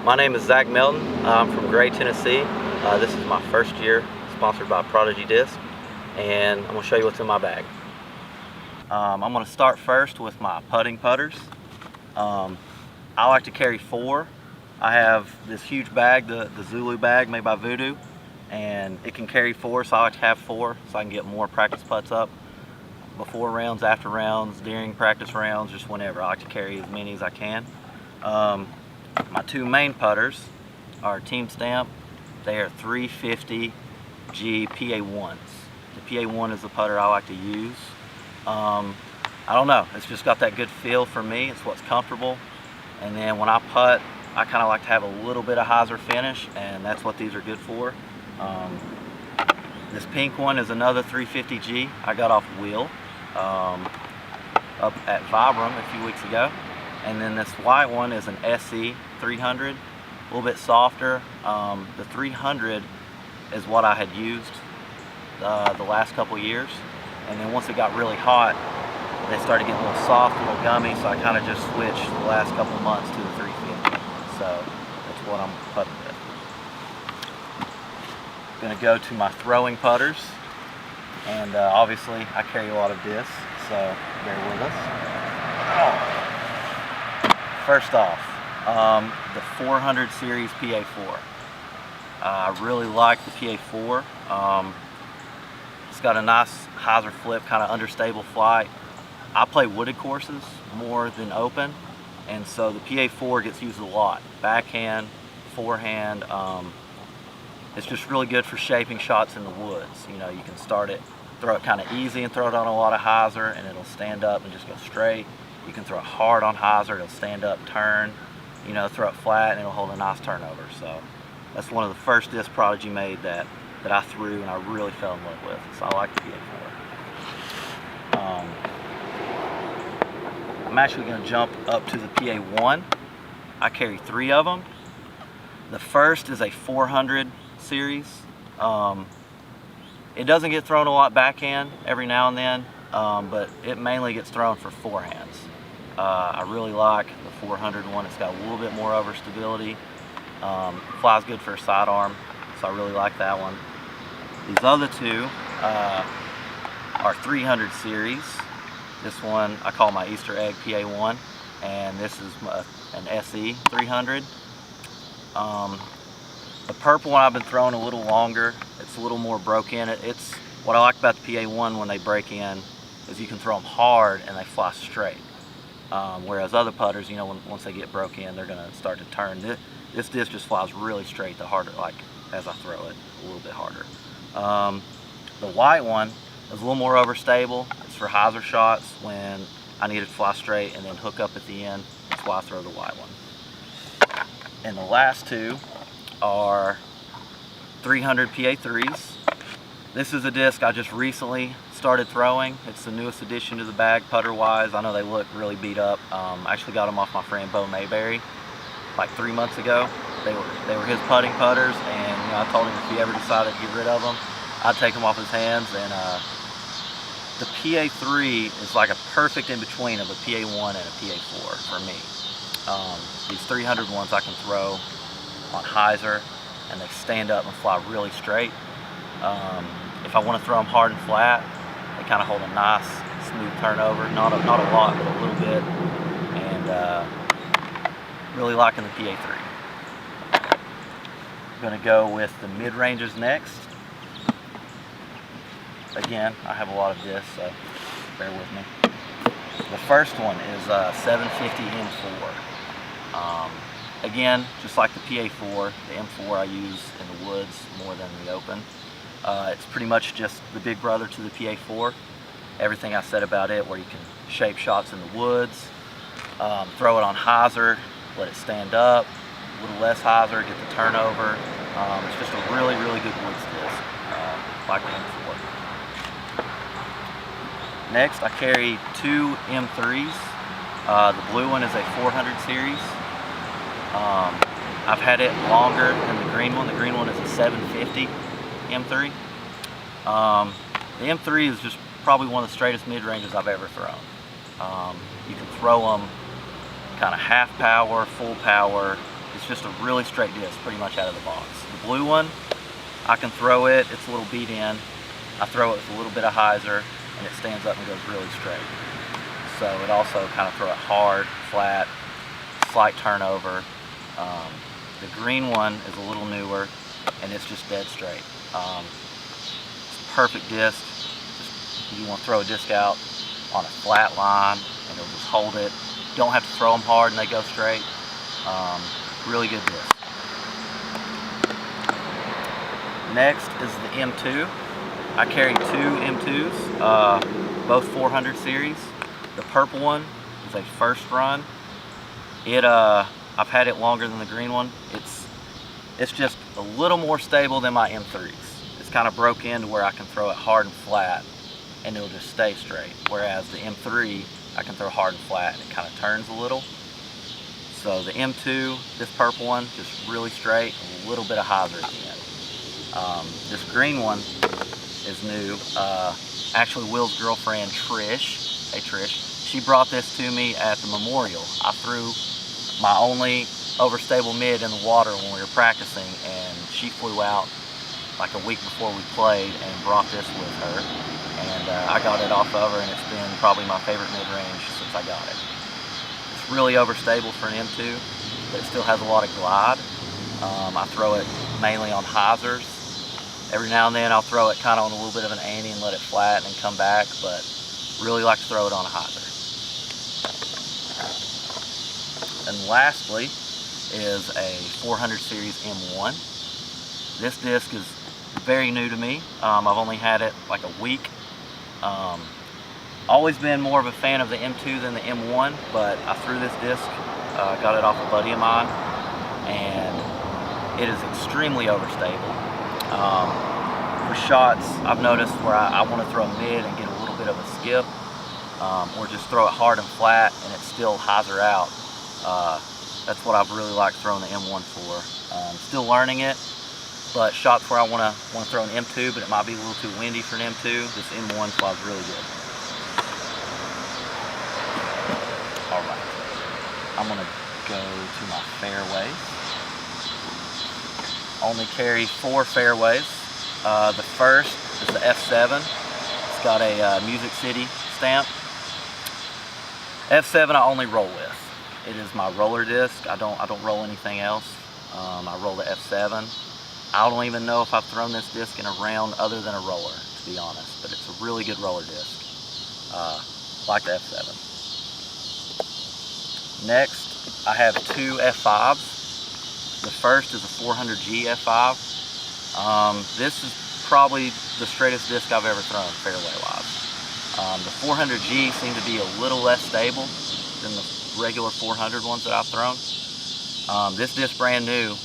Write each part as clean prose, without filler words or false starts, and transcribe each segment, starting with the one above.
My name is Zach Melton. I'm from Gray, Tennessee. This is my first year sponsored by Prodigy Disc, and I'm going to show you what's in my bag. I'm going to start first with my putting putters. I like to carry 4. I have this huge bag, the Zulu bag made by Voodoo, and it can carry 4, so I like to have 4 so I can get more practice putts up before rounds, after rounds, during practice rounds, just whenever. I like to carry as many as I can. My 2 main putters are Team Stamp. They are 350G PA1s. The PA1 is the putter I like to use. I don't know, it's just got that good feel for me. It's what's comfortable. And then when I putt, I kind of like to have a little bit of hyzer finish, and that's what these are good for. This pink one is another 350G I got off Will up at Vibram a few weeks ago. And then this white one is an SE 300, a little bit softer. The 300 is what I had used the last couple years, and then once it got really hot, they started getting a little soft, a little gummy, so I kind of just switched the last couple months to the 350. So that's what I'm putting with. Going to go to my throwing putters, and obviously I carry a lot of discs, so bear with us. First off, the 400 series PA4. I really like the PA4. It's got a nice hyzer flip, kind of understable flight. I play wooded courses more than open, and so the PA4 gets used a lot. Backhand, forehand. It's just really good for shaping shots in the woods. You know, you can start it, throw it kind of easy and throw it on a lot of hyzer, and it'll stand up and just go straight. You can throw it hard on hyzer, it'll stand up, turn, you know, throw it flat, and it'll hold a nice turnover. So that's one of the first discs Prodigy made that I threw and I really fell in love with. So I like the PA4. I'm actually going to jump up to the PA1. I carry 3 of them. The first is a 400 series. It doesn't get thrown a lot backhand, every now and then, but it mainly gets thrown for forehands. I really like the 400 one. It's got a little bit more overstability. Flies good for a sidearm, so I really like that one. These other 2 are 300 series. This one I call my Easter egg PA1, and this is an SE 300. The purple one I've been throwing a little longer. It's a little more broke in. It's what I like about the PA1 when they break in is you can throw them hard and they fly straight. Whereas other putters, you know, once they get broke in, they're going to start to turn. This disc just flies really straight, the harder, like as I throw it, a little bit harder. The white one is a little more overstable. It's for hyzer shots when I need it to fly straight and then hook up at the end. That's why I throw the white one. And the last 2 are 300 PA3s. This is a disc I just recently started throwing. It's the newest addition to the bag putter-wise. I know they look really beat up. I actually got them off my friend Bo Mayberry like 3 months ago. They were his putting putters, and you know, I told him if he ever decided to get rid of them, I'd take them off his hands. And the PA3 is like a perfect in-between of a PA1 and a PA4 for me. These 300 ones I can throw on hyzer, and they stand up and fly really straight. If I want to throw them hard and flat, they kind of hold a nice, smooth turnover. Not a lot, but a little bit. And really liking the PA3. I'm going to go with the mid-ranges next. Again, I have a lot of this, so bear with me. The first one is 750 M4. Again, just like the PA4, the M4 I use in the woods more than the open. It's pretty much just the big brother to the PA4. Everything I said about it, where you can shape shots in the woods, throw it on hyzer, let it stand up, a little less hyzer, get the turnover. It's just a really, really good woods disc, like the M4. Next, I carry 2 M3s. The blue one is a 400 series. I've had it longer than the green one. The green one is a 750 M3. The M3 is just probably one of the straightest mid-ranges I've ever thrown. You can throw them kind of half power, full power, It's just a really straight disc pretty much out of the box. The blue one, I can throw it, it's a little beat in. I throw it with a little bit of hyzer and it stands up and goes really straight. So it also kind of throw it hard, flat, slight turnover. The green one is a little newer and it's just dead straight. It's a perfect disc. You want to throw a disc out on a flat line and it'll just hold it. You don't have to throw them hard and they go straight. Really good disc. Next is the M2. I carry two M2s, both 400 series. The purple one is a first run. I've had it longer than the green one. It's just a little more stable than my M3s. It's kind of broke into where I can throw it hard and flat and it'll just stay straight. Whereas the M3, I can throw hard and flat and it kind of turns a little. So the M2, this purple one, just really straight, and a little bit of hyzer at the end. This green one is new. Actually, Will's girlfriend, Trish, hey Trish, she brought this to me at the memorial. I threw my only overstable mid in the water when we were practicing, and she flew out like a week before we played and brought this with her. And I got it off of her, and it's been probably my favorite mid-range since I got it. It's really overstable for an M2, but it still has a lot of glide. I throw it mainly on hyzers. Every now and then I'll throw it kind of on a little bit of an ante and let it flatten and come back, but really like to throw it on a hyzer. And lastly is a 400 series M1. This disc is very new to me. I've only had it like a week. Always been more of a fan of the M2 than the M1, but I threw this disc, got it off a buddy of mine, and it is extremely overstable. For shots, I've noticed where I want to throw mid and get a little bit of a skip, or just throw it hard and flat and it's still hyzer out. That's what I've really liked throwing the M1 for. Still learning it, but shots where I want to throw an M2, but it might be a little too windy for an M2, this M1 flies really good. All right, I'm gonna go to my fairways. Only carry 4 fairways. The first is the F7. It's got a Music City stamp. F7 I only roll with. It is my roller disc. I don't roll anything else. I roll the F7. I don't even know if I've thrown this disc in a round other than a roller, to be honest, but it's a really good roller disc. Like the F7. Next, I have 2 F5s. The first is a 400G F5. This is probably the straightest disc I've ever thrown fairway-wise. The 400G seemed to be a little less stable than the regular 400 ones that I've thrown. This disc brand new,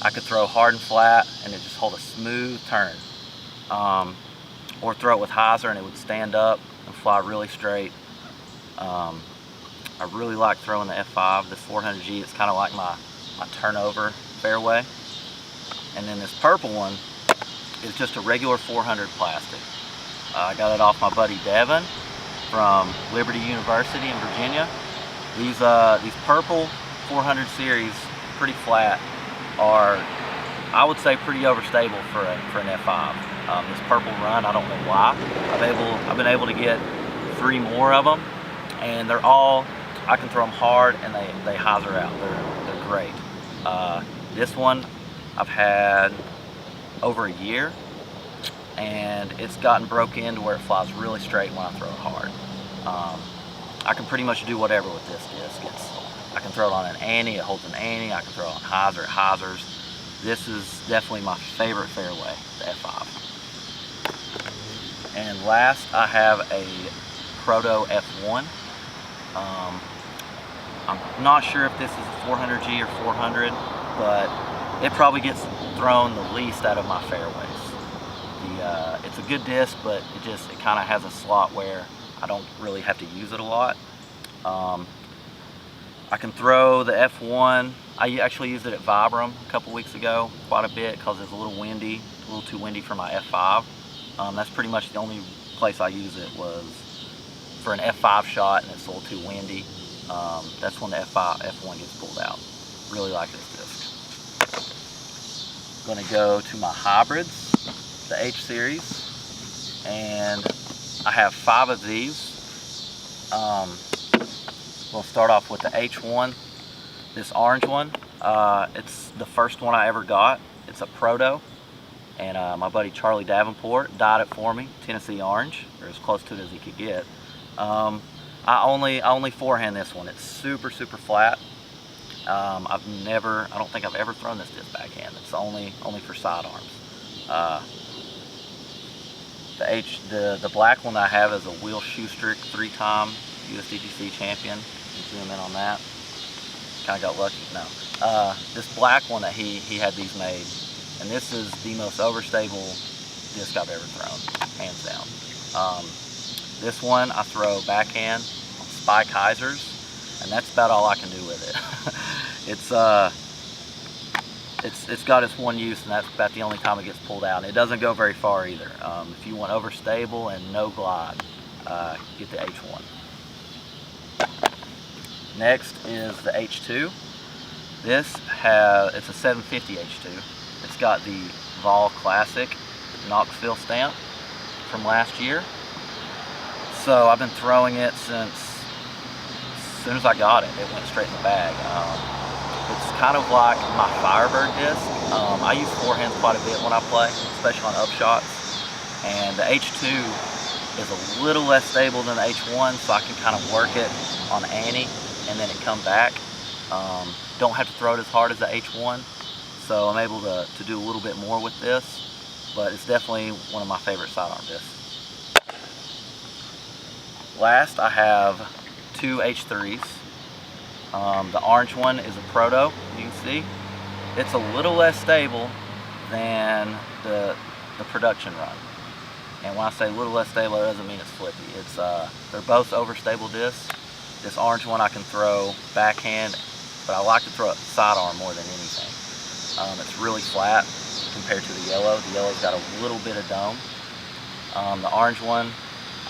I could throw hard and flat and it just hold a smooth turn. Or throw it with hyzer and it would stand up and fly really straight. I really like throwing the F5. This 400G, it's kind of like my turnover fairway. And then this purple one is just a regular 400 plastic. I got it off my buddy Devin from Liberty University in Virginia. These purple 400 series, pretty flat, are, I would say, pretty overstable for an F5. This purple run, I don't know why. I've been able to get 3 more of them, and they're all, I can throw them hard and they hyzer out. They're great. This one I've had over a year, and it's gotten broke into where it flies really straight when I throw it hard. I can pretty much do whatever with this disc. I can throw it on an ante, it holds an ante. I can throw it on hyzer, it hyzers. This is definitely my favorite fairway, the F5. And last, I have a Proto F1. I'm not sure if this is a 400G or 400, but it probably gets thrown the least out of my fairways. It's a good disc, but it kind of has a slot where I don't really have to use it a lot. I can throw the F1. I actually used it at Vibram a couple weeks ago quite a bit because it's a little windy, a little too windy for my F5. That's pretty much the only place I use it was for an F5 shot and it's a little too windy. That's when the F1 gets pulled out. Really like this disc. I'm going to go to my hybrids, the H series, and I have 5 of these. We'll start off with the H1, this orange one. It's the first one I ever got. It's a Proto, and my buddy Charlie Davenport dyed it for me, Tennessee orange, or as close to it as he could get. I only forehand this one. It's super flat. I don't think I've ever thrown this disc backhand. It's only for sidearms. The black one that I have is a Will Schustrick 3-time US DGC champion. Zoom in on that. Kind of got lucky. No. This black one that he had these made, and this is the most overstable disc I've ever thrown, hands down. This one I throw backhand on Spy Kaisers, and that's about all I can do with it. It's got its one use, and that's about the only time it gets pulled out. And it doesn't go very far either. If you want overstable and no glide, get the H1. Next is the H2. It's a 750 H2. It's got the Vol Classic Knoxville stamp from last year. So I've been throwing it since as soon as I got it. It went straight in the bag. It's kind of like my Firebird disc. I use forehands quite a bit when I play, especially on upshots. And the H2 is a little less stable than the H1, so I can kind of work it on Annie and then it come back. Don't have to throw it as hard as the H1, so I'm able to do a little bit more with this, but it's definitely one of my favorite sidearm discs. Last, I have 2 H3s. The orange one is a Proto, you can see. It's a little less stable than the production run. And when I say a little less stable, it doesn't mean it's flippy. They're both overstable discs. This orange one I can throw backhand, but I like to throw it sidearm more than anything. It's really flat compared to the yellow. The yellow's got a little bit of dome. The orange one,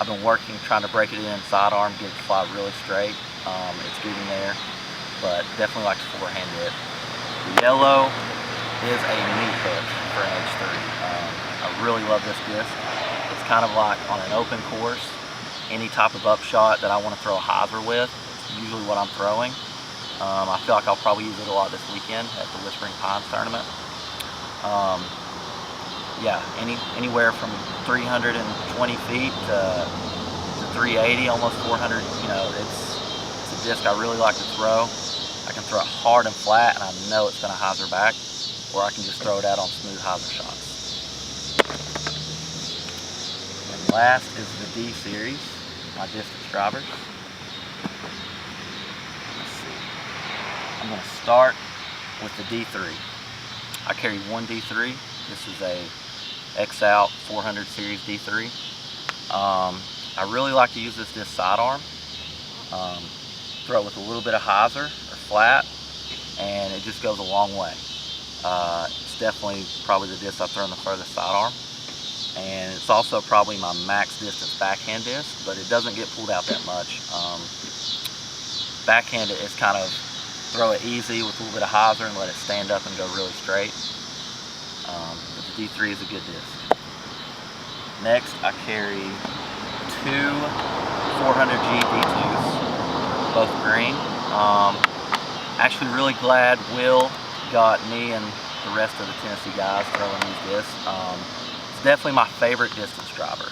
I've been trying to break it in sidearm, get it to fly really straight. It's getting there, but definitely like to forehand it. The yellow is a meat hook for an H3. I really love this disc. It's kind of like on an open course, any type of upshot that I want to throw a hyzer with, it's usually what I'm throwing. I feel like I'll probably use it a lot this weekend at the Rolling Pines tournament. Yeah, anywhere from 320 feet to 380, almost 400. You know, it's a disc I really like to throw. I can throw it hard and flat, and I know it's going to hyzer back, or I can just throw it out on smooth hyzer shots. And last is the D series, my distance drivers. Let's see. I'm going to start with the D3. I carry one D3. This is a X-Out 400 series D3. I really like to use this disc sidearm. Throw it with a little bit of hyzer or flat, and it just goes a long way. It's definitely probably the disc I've thrown the furthest sidearm, and it's also probably my max distance backhand disc, but it doesn't get pulled out that much. Backhand it's kind of throw it easy with a little bit of hyzer and let it stand up and go really straight. But the D3 is a good disc. Next, I carry 2 400G D2s, both green. Actually really glad Will got me and the rest of the Tennessee guys throwing these discs. It's definitely my favorite distance driver.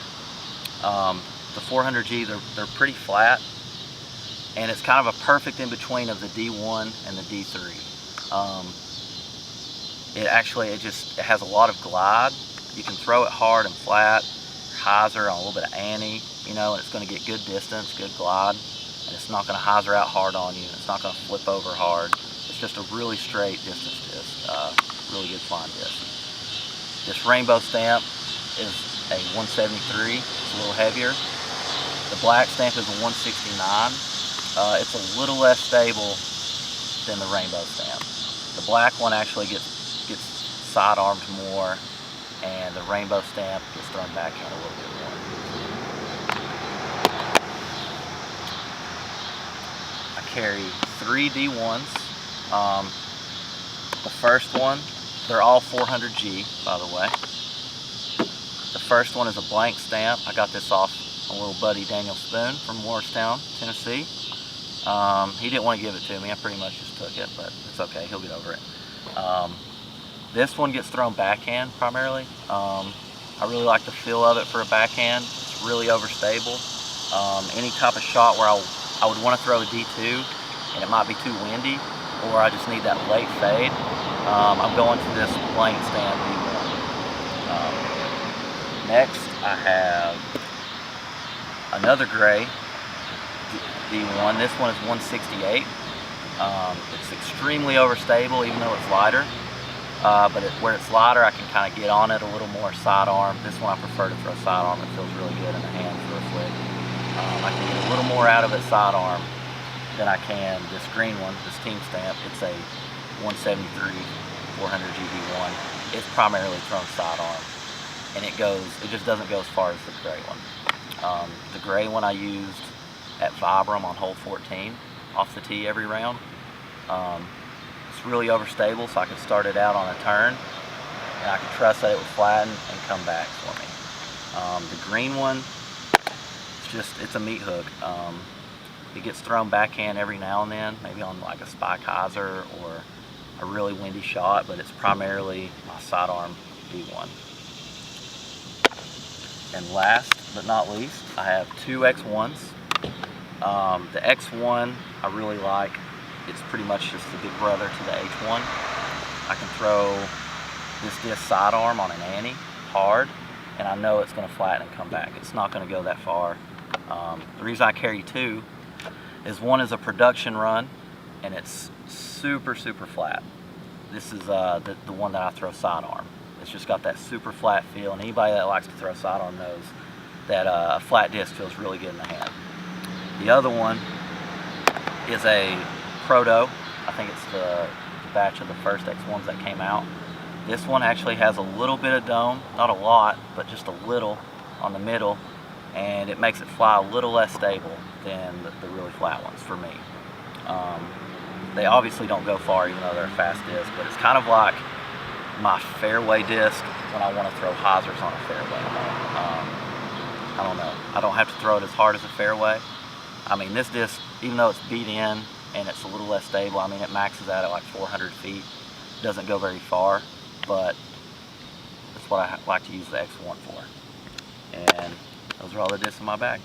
The 400G, they're pretty flat, and it's kind of a perfect in between of the D1 and the D3. It has a lot of glide. You can throw it hard and flat, hyzer on a little bit of Annie, you know, and it's going to get good distance, good glide, and it's not going to hyzer out hard on you. It's not going to flip over hard. It's just a really straight distance disc, really good flying disc. This rainbow stamp is a 173. It's a little heavier. The black stamp is a 169. It's a little less stable than the rainbow stamp. The black one actually gets sidearmed more, and the rainbow stamp gets thrown backhand a little bit more. I carry 3 D1s. The first one, they're all 400G, by the way. The first one is a blank stamp. I got this off a little buddy, Daniel Spoon, from Morristown, Tennessee. He didn't want to give it to me. I pretty much just took it, but it's okay. He'll get over it. This one gets thrown backhand primarily. I really like the feel of it for a backhand. It's really overstable. Any type of shot where I would want to throw a D2 and it might be too windy, or I just need that late fade, I'm going to this blank stamp D1. Next, I have another gray D1. This one is 168. It's extremely overstable, even though it's lighter. But where it's lighter, I can kind of get on it a little more sidearm. This one I prefer to throw sidearm. It feels really good in the hands for a flick. I can get a little more out of it sidearm than I can this green one, this team stamp. It's a 173 400G D1. It's primarily thrown sidearm, and it just doesn't go as far as the gray one. The gray one I used at Vibram on hole 14 off the tee every round. It's really overstable, so I could start it out on a turn and I could trust that it would flatten and come back for me. The green one, it's a meat hook. It gets thrown backhand every now and then, maybe on like a spike hyzer or a really windy shot, but it's primarily my sidearm D1. And last but not least, I have two X1s. The X1 I really like. It's pretty much just the big brother to the H1. I can throw this disc sidearm on an ante hard, and I know it's going to flatten and come back. It's not going to go that far. The reason I carry two is one is a production run, and it's super flat. This is the one that I throw sidearm. It's just got that super flat feel, and anybody that likes to throw sidearm knows that a flat disc feels really good in the hand. The other one is a Proto. I think it's the batch of the first X1s that came out. This one actually has a little bit of dome, not a lot, but just a little on the middle, and it makes it fly a little less stable than the really flat ones for me. They obviously don't go far even though they're a fast disc, but it's kind of like my fairway disc when I want to throw hyzers on a fairway. I don't know. I don't have to throw it as hard as a fairway. I mean, this disc, even though it's beat in and it's a little less stable, I mean, it maxes out at like 400 feet. It doesn't go very far, but that's what I like to use the X1 for. And those are all the discs in my bag.